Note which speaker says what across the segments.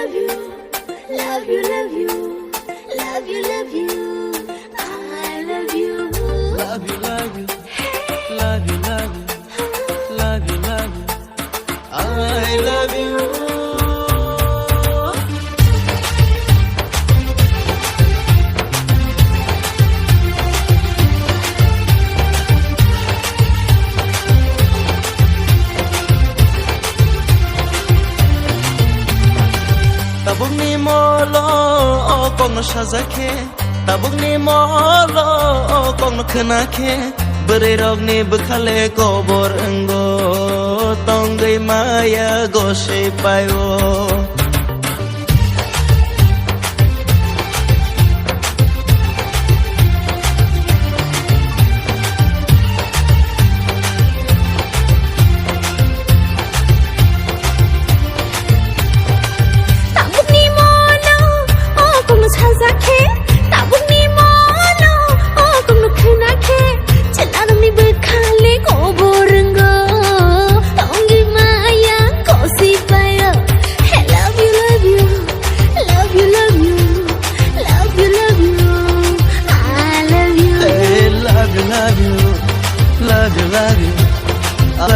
Speaker 1: love you, love you, love you, love you, love you. I love you.
Speaker 2: Love you, love you, love you, love you, love you, love you. I love you. Tabugni molo kong no shazake tabugni molo kong no khnake bere rogni bukhale kobor ngo tongai maya goshe payo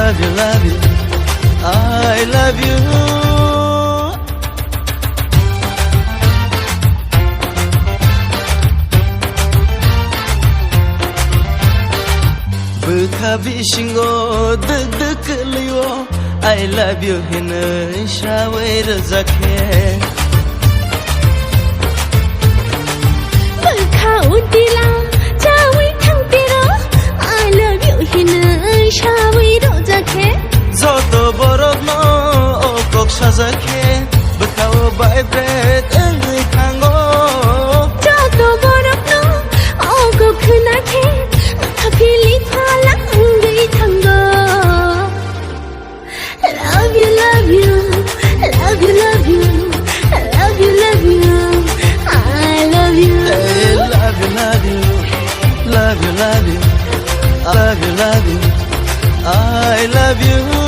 Speaker 2: love you, love you, I love you. Bukha bishingo dık dık liyo I love you hine şavir zakhe
Speaker 1: Bukha udila chawi thang tero I love you hine şavir zakhe
Speaker 2: Zoto borok no kok shazakhe Bukha o vibrate engri thango
Speaker 1: Zoto borok no kok khunakhe Feeling phala ngai thango Love you, love you, love you, love you, love you, love you. I love you.
Speaker 2: Hey, love you, love you, love you, love you, love you, love you. I love you.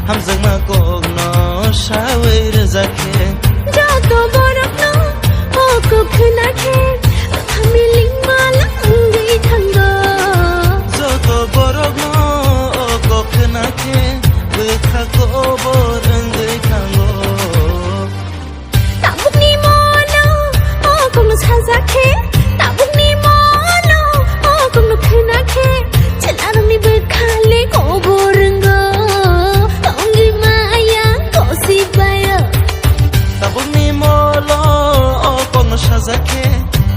Speaker 2: Ham zang ma kok no shawir zakhe
Speaker 1: Jato borok no kok khunakhe Feeling phala ngai thango
Speaker 2: Jato borok no kok khunakhe Bukha kobor ngai thango
Speaker 1: Tabukni mono kok no shazakhe Tabukni mono kok no khunakhe Chelarmi bukhale kobor ngo
Speaker 2: shazake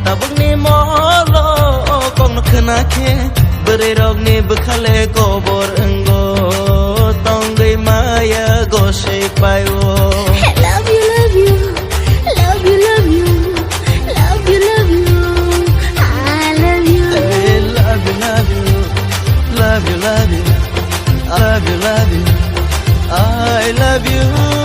Speaker 2: tabugni molo kong no khnake bere rogni bukhale kobor ngo tongai maya goshe payo
Speaker 1: Love you, love you, love you, love you, love you, love you. I love you.
Speaker 2: Hey, love you, love you, love you, love you, love you, love you. I love you.